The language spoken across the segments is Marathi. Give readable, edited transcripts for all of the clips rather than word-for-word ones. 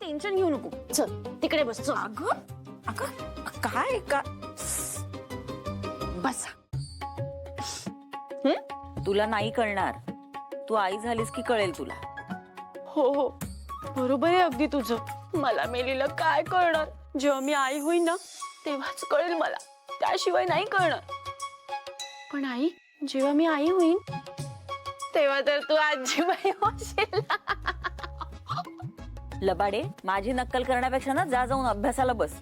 टेन्शन घेऊ नको. चल तिकडे बस. चल. अगं काय का बस. तुला नाही कळणार. तू आई झालीस की कळेल तुला. हो हो बरोबर आहे अगदी तुझं. मला मेलीला काय कळणार. जेव्हा मी आई होईन ना तेव्हाच कळेल मला, त्याशिवाय नाही कळणार. पण आई, जेव्हा मी आई होईन तेव्हा तर तू आजीबाई होशील. लबाडे, माझी नक्कल करण्यापेक्षा ना जाऊन अभ्यासाला बस.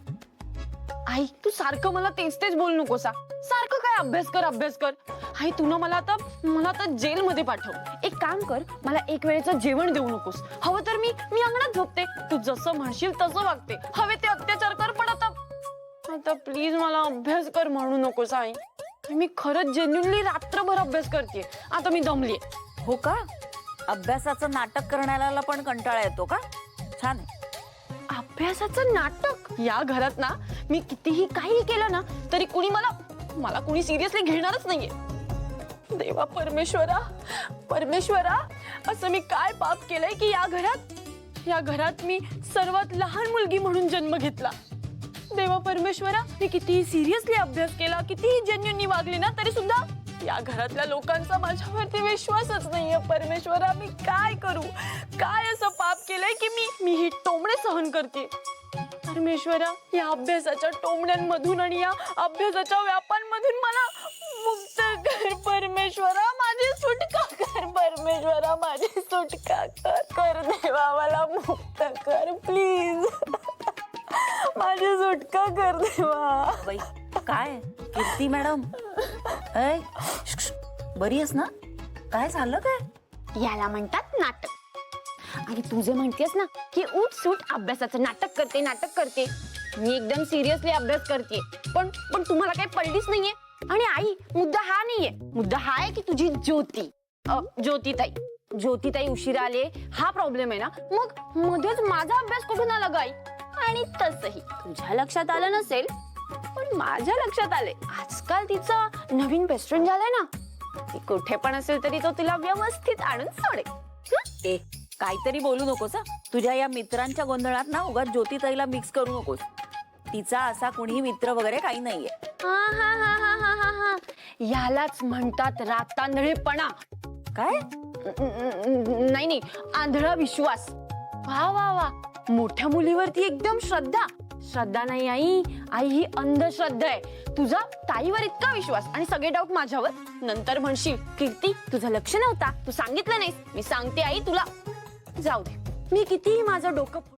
आई तू सारखं मला तेच तेच बोल नकोसा. सारखं काय अभ्यास कर. आई तू ना मला आता जेलमध्ये पाठव. एक काम कर, मला एक वेळेचं जेवण देऊ नकोस. हवं तर मी अंगणात झोपते. तू जसं म्हणशील तसं वागते. हवे ते अत्याचार कर, पण आता प्लीज मला अभ्यास कर म्हणू नकोस आई. मी खरंच जेन्युइनली रात्रभर अभ्यास करते. आता मी दमलीये. हो का? अभ्यासाचं नाटक करण्याला पण कंटाळा येतो का? छान आहे. अभ्यासाचं नाटक? या घरात ना मी कितीही काही केलं ना तरी कुणी मला कुणी सिरियसली घेणारच नाहीये. देवा परमेश्वरा असं मी काय पाप केलंय की या घरात मी सर्वात लहान मुलगी म्हणून जन्म घेतला. देवा परमेश्वरा, मी कितीही सिरियसली अभ्यास केला, कितीही जेन्युइनली वागले ना तरी सुद्धा या घरातल्या लोकांचा माझ्यावरती विश्वासच नाहीये. परमेश्वरा, मी काय करू? काय असं पाप केलंय की मी ही टोमणे सहन करते. परमेश्वरा, या अभ्यासाच्या टोमण्यांमधून आणि या अभ्यासाच्या व्यापांमधून मला मुक्त कर. परमेश्वरा, माझी सुटका कर. परमेश्वरा, माझी सुटका कर. देवा, मला मुक्त कर प्लीज. माझी सुटका कर देवा. बाई काय कीर्ती मॅडम, बरी आहेस ना? काय झालं काय? याला म्हणतात नाटक. आणि तू जे म्हणतेस ना की उठसूट अभ्यासाचं नाटक करते, मी एकदम सिरियसली अभ्यास करते. पण तुम्हाला काही पडलीच नाहीये. आणि आई, मुद्दा हा नाहीये. मुद्दा हा आहे की तुझी ज्योतिताई उशिरा आले, हा प्रॉब्लेम आहे ना. मग मध्येच माझा अभ्यास कुठून आला ग आई? आणि तसंही तुझ्या लक्षात आलं नसेल, पण माझ्या लक्षात आले. आजकाल तिचा नवीन बेस्ट फ्रेंड झालाय ना. ती कुठे पण असेल तरी तो तिला व्यवस्थित आणून सोडेल. ए, काहीतरी बोलू नकोस. तुझ्या या मित्रांच्या गोंधळात ना उगाच ज्योतिताईला मिक्स करू नकोस. तिचा असा कोणीही मित्र वगैरे काही नाहीये. हा. यालाच म्हणतात रातांधळेपणा. काय? नाही, आंधळा विश्वास. वा, मोठ्या मुलीवरती एकदम श्रद्धा नाही आई ही अंधश्रद्धा आहे. तुझा ताईवर इतका विश्वास आणि सगळे डाऊट माझ्यावर. नंतर म्हणशील कीर्ती तुझं लक्ष नव्हता, तू सांगितलं नाहीस. मी सांगते आई तुला, जाऊ दे. मी कितीही माझं डोकं